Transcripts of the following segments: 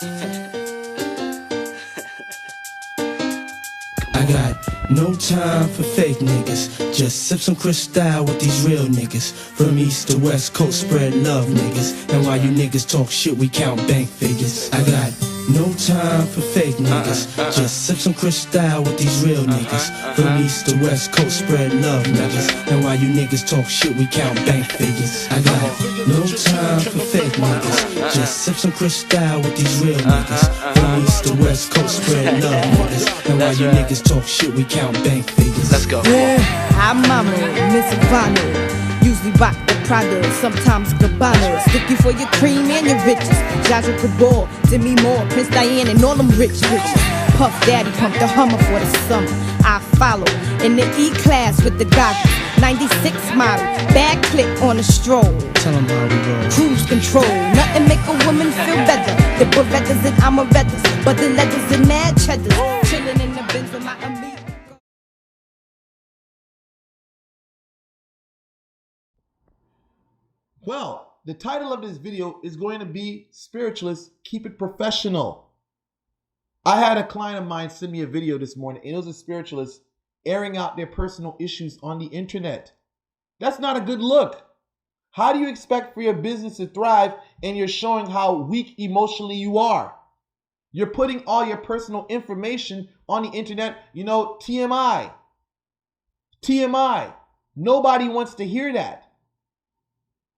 I got no time for fake niggas. Just sip some Cristal with these real niggas. From east to west coast, spread love, niggas. And while you niggas talk shit, we count bank figures. I got no time for fake niggas. Just sip some Cristal with these real niggas. From east to west coast, spread love, niggas. And while you niggas talk shit, we count bank figures. I got no time for fake niggas. Just sip some Cristal with these real niggas. From east to west coast, spread love, niggas. And while you niggas talk shit, we count bank figures. Let's go. Yeah, I'm Mama, Miss Ivana. Usually rock the Prada, sometimes Gabbana. Sticky for your cream and your riches. Jaja Cabal, Demi Moore, Prince Diane, and all them rich bitches. Puff Daddy pumped the Hummer for the summer. I follow in the E-class with the goggles. 96 model, bad click on a stroll. Tell 'em how we roll. Cruise control, nothing make a woman feel better. The Berettas and Amarettas, but the letters and mad cheddars. Chillin' in the Benz with my amigo. Well, the title of this video is going to be Spiritualist, Keep It Professional. I had a client of mine send me a video this morning, and it was a spiritualist airing out their personal issues on the internet. That's not a good look. How do you expect for your business to thrive and you're showing how weak emotionally you are? You're putting all your personal information on the internet, you know, TMI. TMI. Nobody wants to hear that.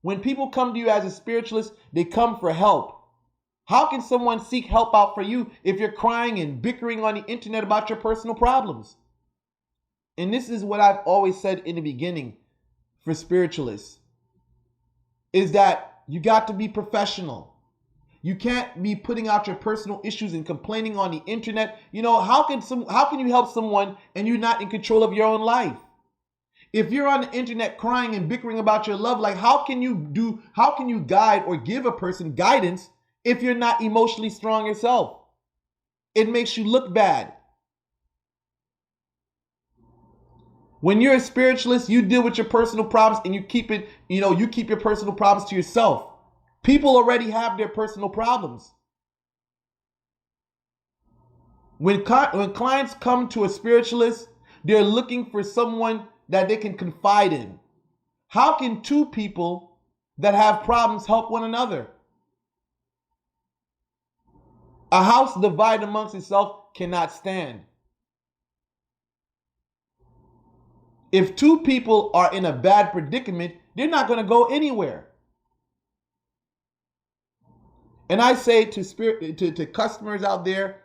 When people come to you as a spiritualist, they come for help. How can someone seek help out for you if you're crying and bickering on the internet about your personal problems? And this is what I've always said in the beginning for spiritualists, is that you got to be professional. You can't be putting out your personal issues and complaining on the internet. You know, how can you help someone and you're not in control of your own life? If you're on the internet crying and bickering about your love life, how can you guide or give a person guidance if you're not emotionally strong yourself? It makes you look bad. When you're a spiritualist, you deal with your personal problems and you keep your personal problems to yourself. People already have their personal problems. When clients come to a spiritualist, they're looking for someone that they can confide in. How can two people that have problems help one another? A house divided amongst itself cannot stand. If two people are in a bad predicament, they're not going to go anywhere. And I say to customers out there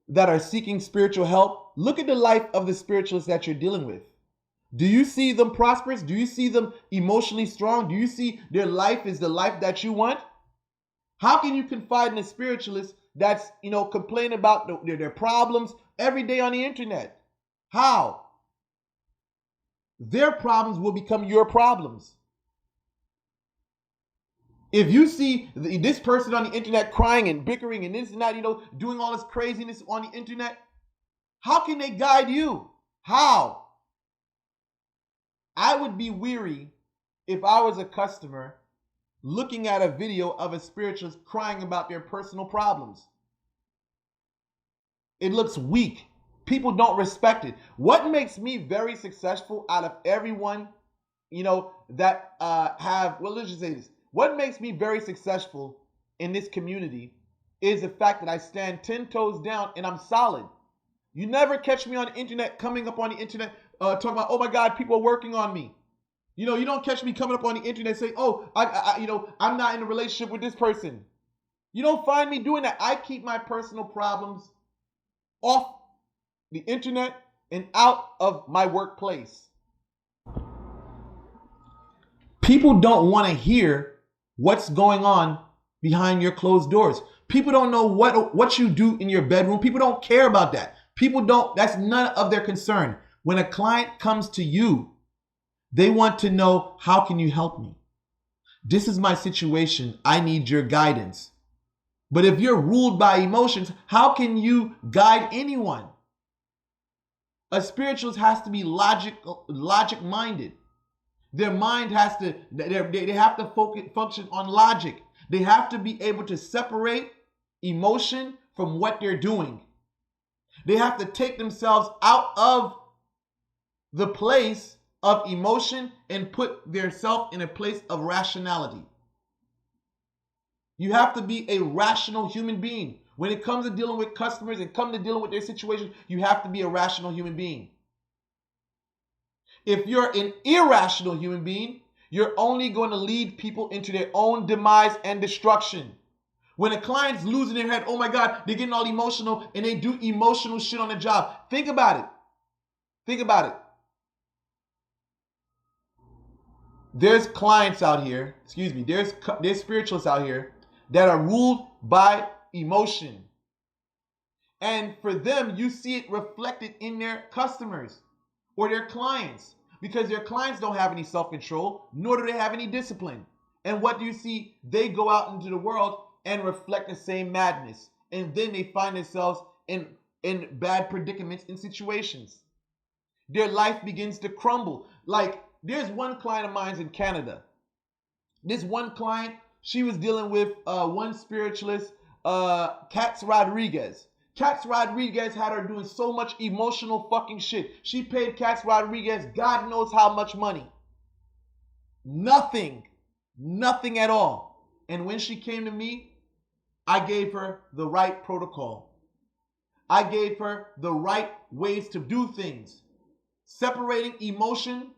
that are seeking spiritual help, look at the life of the spiritualists that you're dealing with. Do you see them prosperous? Do you see them emotionally strong? Do you see their life is the life that you want? How can you confide in a spiritualist that's, complaining about their problems every day on the internet? How? Their problems will become your problems. If you see this person on the internet crying and bickering and this and that, doing all this craziness on the internet, how can they guide you? How? I would be weary if I was a customer looking at a video of a spiritualist crying about their personal problems. It looks weak. People don't respect it. What makes me very successful out of everyone, that let's just say this. What makes me very successful in this community is the fact that I stand 10 toes down and I'm solid. You never catch me on the internet, coming up on the internet, talking about, oh my God, people are working on me. You don't catch me coming up on the internet saying, oh, I'm not in a relationship with this person. You don't find me doing that. I keep my personal problems off the internet and out of my workplace. People don't want to hear what's going on behind your closed doors. People don't know what you do in your bedroom. People don't care about that. That's none of their concern. When a client comes to you, they want to know, how can you help me? This is my situation. I need your guidance. But if you're ruled by emotions, how can you guide anyone? A spiritualist has to be logic-minded. Their mind has to, they have to function on logic. They have to be able to separate emotion from what they're doing. They have to take themselves out of the place of emotion and put themselves in a place of rationality. You have to be a rational human being. When it comes to dealing with customers and come to dealing with their situation, you have to be a rational human being. If you're an irrational human being, you're only going to lead people into their own demise and destruction. When a client's losing their head, oh my God, they're getting all emotional and they do emotional shit on the job. Think about it. Think about it. There's clients out here, there's spiritualists out here that are ruled by emotion. And for them, you see it reflected in their customers or their clients, because their clients don't have any self-control, nor do they have any discipline. And what do you see? They go out into the world and reflect the same madness. And then they find themselves in bad predicaments in situations. Their life begins to crumble. Like, there's one client of mine in Canada. This one client, she was dealing with one spiritualist, Katz Rodriguez. Katz Rodriguez had her doing so much emotional fucking shit. She paid Katz Rodriguez God knows how much money. Nothing at all. And when she came to me, I gave her the right protocol. I gave her the right ways to do things. Separating emotion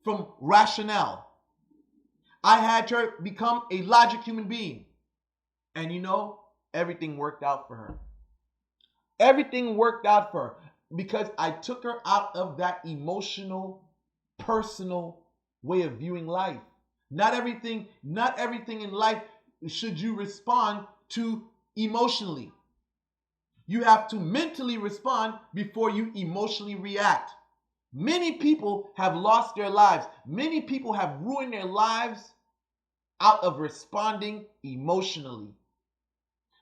from rationale. I had her become a logic human being. And you know, everything worked out for her. Everything worked out for her because I took her out of that emotional, personal way of viewing life. Not everything in life should you respond to emotionally. You have to mentally respond before you emotionally react. Many people have lost their lives. Many people have ruined their lives out of responding emotionally.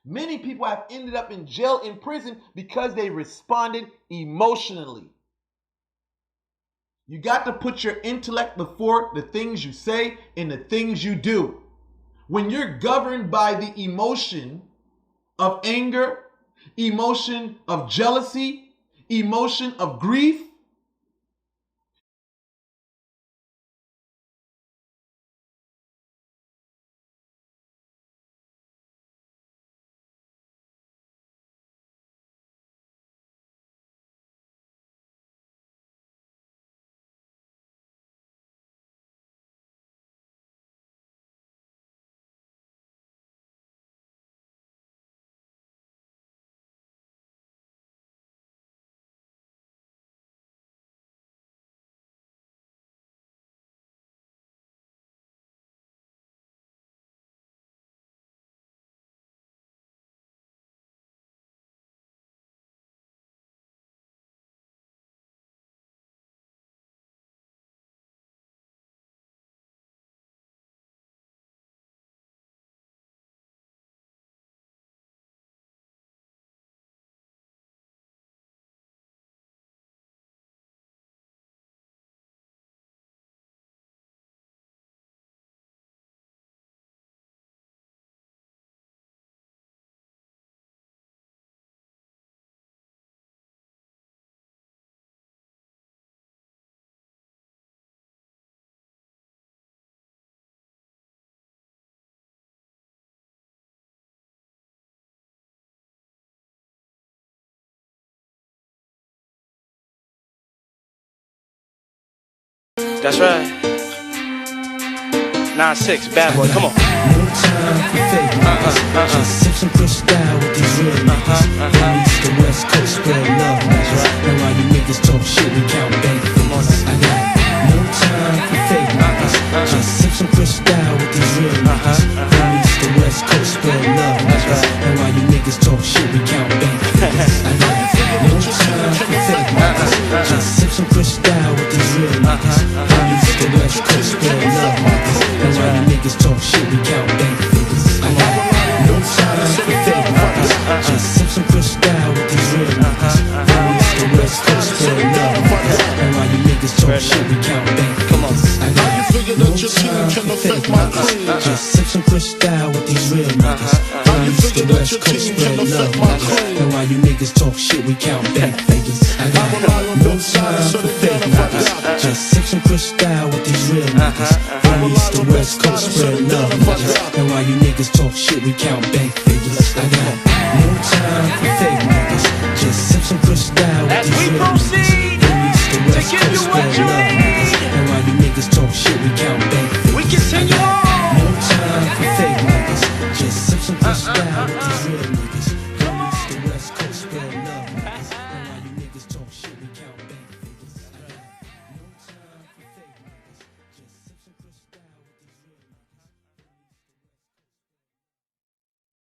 Many people have ended up in jail, in prison, because they responded emotionally. You got to put your intellect before the things you say and the things you do. When you're governed by the emotion of anger, emotion of jealousy, emotion of grief, That's right. 9-6, bad boy, come on. No time for fake niggas. Just sip some Cristal with these real niggas. From east to west coast, spread love niggas. And while you niggas talk shit, we count bank figures. I got no time for fake niggas. Just sip some Cristal with these real niggas. From east to west coast, spread love niggas. And while you niggas talk shit, we count bank figures. I got no time for fake niggas. Just sip some Cristal with these real niggas. From east to west coast, spread love niggas. And while you niggas talk shit, we count bank figures. I got no time for fake niggas. Just sip some Cristal with these real niggas. From east to west coast, spread love niggas. And while you niggas talk shit, we count bank figures. I got no time for fake niggas. Just sip some crystal with these real niggas. From east to west coast, spread love, niggas. And while you niggas talk shit, we count bank figures. I got no time for fake niggas. Just sip some crystal with these real niggas. From east to west coast, spread love, niggas. And while you niggas talk shit, we count bank figures. I got no time for fake niggas. Just sip some crystal with these real niggas. From east to west coast, spread love, niggas.